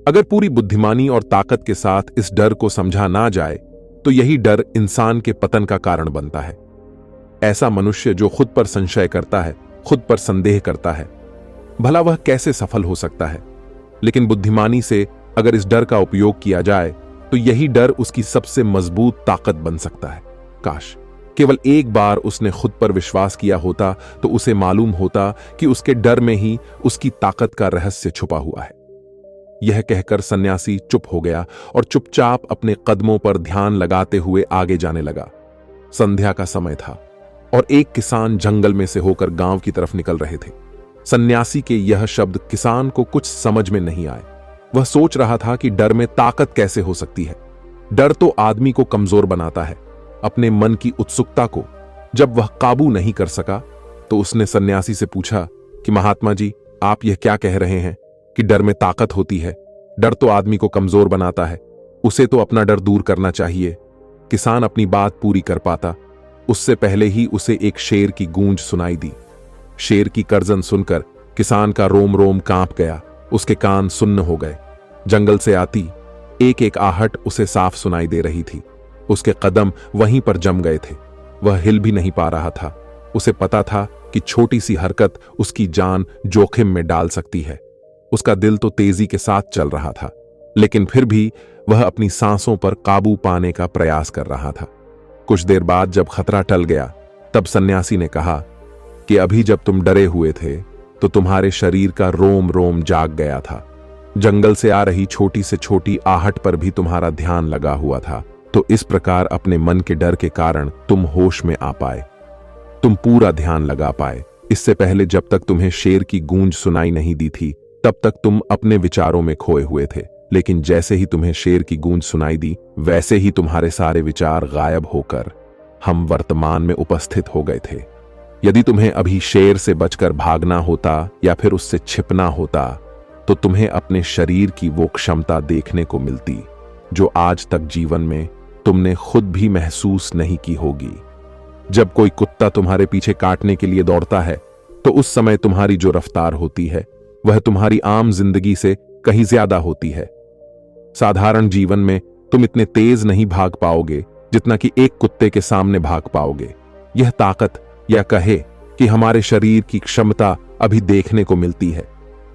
अगर पूरी बुद्धिमानी और ताकत के साथ इस डर को समझा ना जाए तो यही डर इंसान के पतन का कारण बनता है। ऐसा मनुष्य जो खुद पर संशय करता है, खुद पर संदेह करता है, भला वह कैसे सफल हो सकता है। लेकिन बुद्धिमानी से अगर इस डर का उपयोग किया जाए तो यही डर उसकी सबसे मजबूत ताकत बन सकता है। काश केवल एक बार उसने खुद पर विश्वास किया होता तो उसे मालूम होता कि उसके डर में ही उसकी ताकत का रहस्य छुपा हुआ है। यह कहकर सन्यासी चुप हो गया और चुपचाप अपने कदमों पर ध्यान लगाते हुए आगे जाने लगा। संध्या का समय था और एक किसान जंगल में से होकर गांव की तरफ निकल रहे थे। सन्यासी के यह शब्द किसान को कुछ समझ में नहीं आए। वह सोच रहा था कि डर में ताकत कैसे हो सकती है। डर तो आदमी को कमजोर बनाता है। अपने मन की उत्सुकता को जब वह काबू नहीं कर सका तो उसने सन्यासी से पूछा कि महात्मा जी, आप यह क्या कह रहे हैं कि डर में ताकत होती है? डर तो आदमी को कमजोर बनाता है, उसे तो अपना डर दूर करना चाहिए। किसान अपनी बात पूरी कर पाता उससे पहले ही उसे एक शेर की गूंज सुनाई दी। शेर की गर्जन सुनकर किसान का रोम रोम कांप गया, उसके कान सुन्न हो गए। जंगल से आती एक एक आहट उसे साफ सुनाई दे रही थी। उसके कदम वहीं पर जम गए थे। वह हिल भी नहीं पा रहा था। उसे पता था कि छोटी सी हरकत उसकी जान जोखिम में डाल सकती है। उसका दिल तो तेजी के साथ चल रहा था, लेकिन फिर भी वह अपनी सांसों पर काबू पाने का प्रयास कर रहा था। कुछ देर बाद जब खतरा टल गया तब सन्यासी ने कहा कि अभी जब तुम डरे हुए थे तो तुम्हारे शरीर का रोम रोम जाग गया था। जंगल से आ रही छोटी से छोटी आहट पर भी तुम्हारा ध्यान लगा हुआ था। तो इस प्रकार अपने मन के डर के कारण तुम होश में आ पाए, तुम पूरा ध्यान लगा पाए। इससे पहले जब तक तुम्हें शेर की गूंज सुनाई नहीं दी थी तब तक तुम अपने विचारों में खोए हुए थे। लेकिन जैसे ही तुम्हें शेर की गूंज सुनाई दी वैसे ही तुम्हारे सारे विचार गायब होकर हम वर्तमान में उपस्थित हो गए थे। यदि तुम्हें अभी शेर से बचकर भागना होता या फिर उससे छिपना होता तो तुम्हें अपने शरीर की वो क्षमता देखने को मिलती जो आज तक जीवन में तुमने खुद भी महसूस नहीं की होगी। जब कोई कुत्ता तुम्हारे पीछे काटने के लिए दौड़ता है तो उस समय तुम्हारी जो रफ्तार होती है वह तुम्हारी आम जिंदगी से कहीं ज्यादा होती है। साधारण जीवन में तुम इतने तेज नहीं भाग पाओगे जितना कि एक कुत्ते के सामने भाग पाओगे। यह ताकत या कहे कि हमारे शरीर की क्षमता अभी देखने को मिलती है।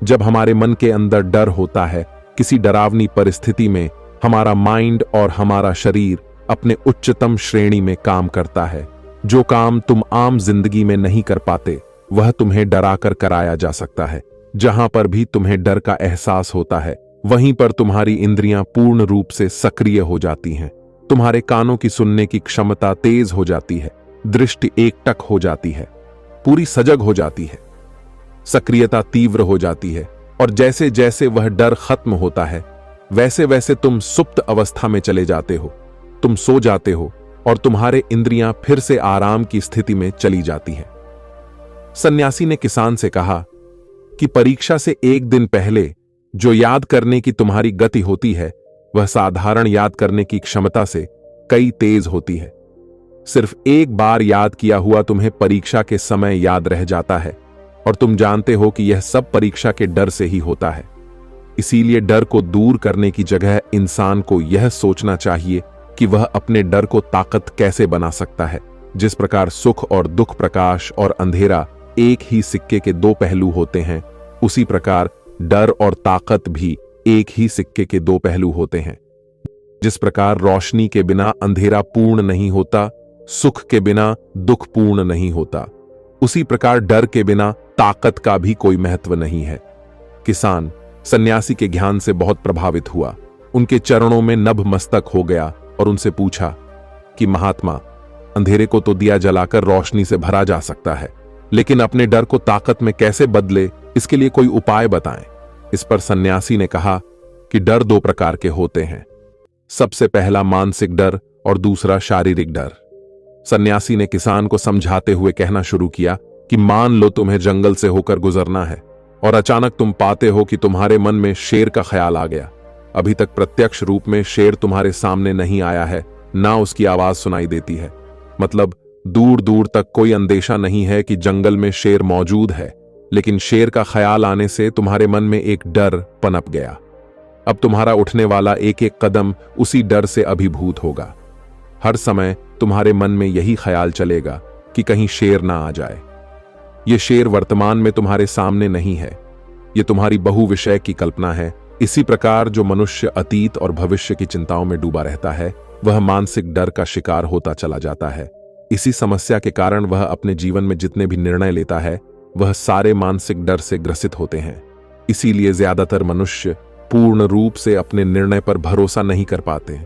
जब हमारे मन के अंदर डर होता है, किसी डरावनी परिस्थिति में हमारा माइंड और हमारा शरीर अपने उच्चतम श्रेणी में काम करता है। जो काम तुम आम जिंदगी में नहीं कर पाते वह तुम्हें डराकर कराया जा सकता है। जहां पर भी तुम्हें डर का एहसास होता है वहीं पर तुम्हारी इंद्रियां पूर्ण रूप से सक्रिय हो जाती हैं। तुम्हारे कानों की सुनने की क्षमता तेज हो जाती है, दृष्टि एकटक हो जाती है, पूरी सजग हो जाती है, सक्रियता तीव्र हो जाती है। और जैसे जैसे वह डर खत्म होता है वैसे वैसे तुम सुप्त अवस्था में चले जाते हो। तुम सो जाते हो और तुम्हारे इंद्रियां फिर से आराम की स्थिति में चली जाती हैं। सन्यासी ने किसान से कहा कि परीक्षा से एक दिन पहले जो याद करने की तुम्हारी गति होती है वह साधारण याद करने की क्षमता से कई तेज होती है। सिर्फ एक बार याद किया हुआ तुम्हें परीक्षा के समय याद रह जाता है और तुम जानते हो कि यह सब परीक्षा के डर से ही होता है। इसीलिए डर को दूर करने की जगह इंसान को यह सोचना चाहिए कि वह अपने डर को ताकत कैसे बना सकता है। जिस प्रकार सुख और दुख, प्रकाश और अंधेरा एक ही सिक्के के दो पहलू होते हैं, उसी प्रकार डर और ताकत भी एक ही सिक्के के दो पहलू होते हैं। जिस प्रकार रोशनी के बिना अंधेरा पूर्ण नहीं होता, सुख के बिना दुख पूर्ण नहीं होता, उसी प्रकार डर के बिना ताकत का भी कोई महत्व नहीं है। किसान सन्यासी के ज्ञान से बहुत प्रभावित हुआ, उनके चरणों में नभ मस्तक हो गया और उनसे पूछा कि महात्मा, अंधेरे को तो दिया जलाकर रोशनी से भरा जा सकता है, लेकिन अपने डर को ताकत में कैसे बदले, इसके लिए कोई उपाय बताएं। इस पर सन्यासी ने कहा कि डर दो प्रकार के होते हैं। सबसे पहला मानसिक डर और दूसरा शारीरिक डर। सन्यासी ने किसान को समझाते हुए कहना शुरू किया कि मान लो तुम्हें जंगल से होकर गुजरना है और अचानक तुम पाते हो कि तुम्हारे मन में शेर का ख्याल आ गया। अभी तक प्रत्यक्ष रूप में शेर तुम्हारे सामने नहीं आया है, ना उसकी आवाज सुनाई देती है, मतलब दूर दूर तक कोई अंदेशा नहीं है कि जंगल में शेर मौजूद है, लेकिन शेर का ख्याल आने से तुम्हारे मन में एक डर पनप गया। अब तुम्हारा उठने वाला एक एक कदम उसी डर से अभिभूत होगा। हर समय तुम्हारे मन में यही ख्याल चलेगा कि कहीं शेर ना आ जाए। ये शेर वर्तमान में तुम्हारे सामने नहीं है, ये तुम्हारी बहुविषय की कल्पना है। इसी प्रकार जो मनुष्य अतीत और भविष्य की चिंताओं में डूबा रहता है, वह मानसिक डर का शिकार होता चला जाता है। इसी समस्या के कारण वह अपने जीवन में जितने भी निर्णय लेता है, वह सारे मानसिक डर से ग्रसित होते हैं। इसीलिए ज्यादातर मनुष्य पूर्ण रूप से अपने निर्णय पर भरोसा नहीं कर पाते,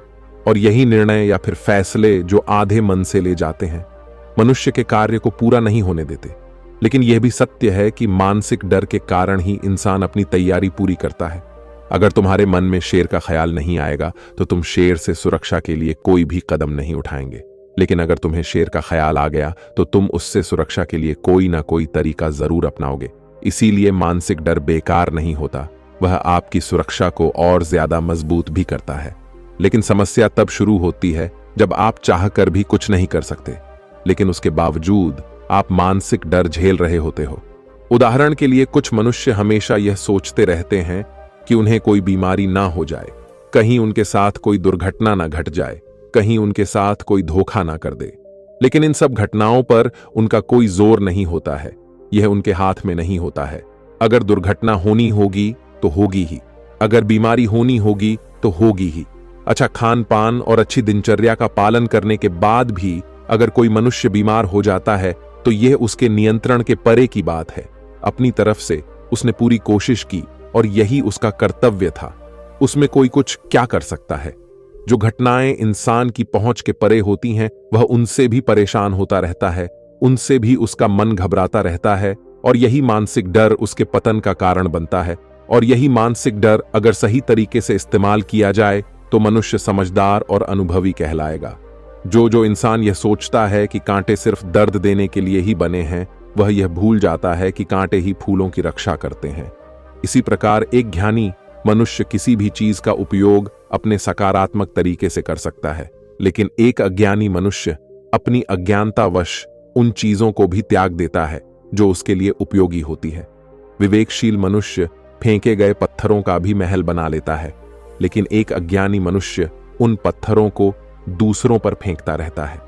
और यही निर्णय या फिर फैसले जो आधे मन से ले जाते हैं, मनुष्य के कार्य को पूरा नहीं होने देते। लेकिन यह भी सत्य है कि मानसिक डर के कारण ही इंसान अपनी तैयारी पूरी करता है। अगर तुम्हारे मन में शेर का ख्याल नहीं आएगा तो तुम शेर से सुरक्षा के लिए कोई भी कदम नहीं उठाएंगे। लेकिन अगर तुम्हें शेर का ख्याल आ गया तो तुम उससे सुरक्षा के लिए कोई ना कोई तरीका जरूर अपनाओगे। इसीलिए मानसिक डर बेकार नहीं होता, वह आपकी सुरक्षा को और ज्यादा मजबूत भी करता है। लेकिन समस्या तब शुरू होती है जब आप चाहकर भी कुछ नहीं कर सकते, लेकिन उसके बावजूद आप मानसिक डर झेल रहे होते हो। उदाहरण के लिए, कुछ मनुष्य हमेशा यह सोचते रहते हैं कि उन्हें कोई बीमारी ना हो जाए, कहीं उनके साथ कोई दुर्घटना ना घट जाए, कहीं उनके साथ कोई धोखा ना कर दे। लेकिन इन सब घटनाओं पर उनका कोई जोर नहीं होता है, यह उनके हाथ में नहीं होता है। अगर दुर्घटना होनी होगी तो होगी ही, अगर बीमारी होनी होगी तो होगी ही। अच्छा खान पान और अच्छी दिनचर्या का पालन करने के बाद भी अगर कोई मनुष्य बीमार हो जाता है तो यह उसके नियंत्रण के परे की बात है। अपनी तरफ से उसने पूरी कोशिश की और यही उसका कर्तव्य था, उसमें कोई कुछ क्या कर सकता है। जो घटनाएं इंसान की पहुंच के परे होती हैं, वह उनसे भी परेशान होता रहता है, उनसे भी उसका मन घबराता रहता है, और यही मानसिक डर उसके पतन का कारण बनता है। और यही मानसिक डर अगर सही तरीके से इस्तेमाल किया जाए तो मनुष्य समझदार और अनुभवी कहलाएगा। जो इंसान यह सोचता है कि कांटे सिर्फ दर्द देने के लिए ही बने हैं, वह यह भूल जाता है कि कांटे ही फूलों की रक्षा करते हैं। इसी प्रकार एक ज्ञानी मनुष्य किसी भी चीज का उपयोग अपने सकारात्मक तरीके से कर सकता है, लेकिन एक अज्ञानी मनुष्य अपनी अज्ञानतावश उन चीजों को भी त्याग देता है जो उसके लिए उपयोगी होती है। विवेकशील मनुष्य फेंके गए पत्थरों का भी महल बना लेता है, लेकिन एक अज्ञानी मनुष्य उन पत्थरों को दूसरों पर फेंकता रहता है।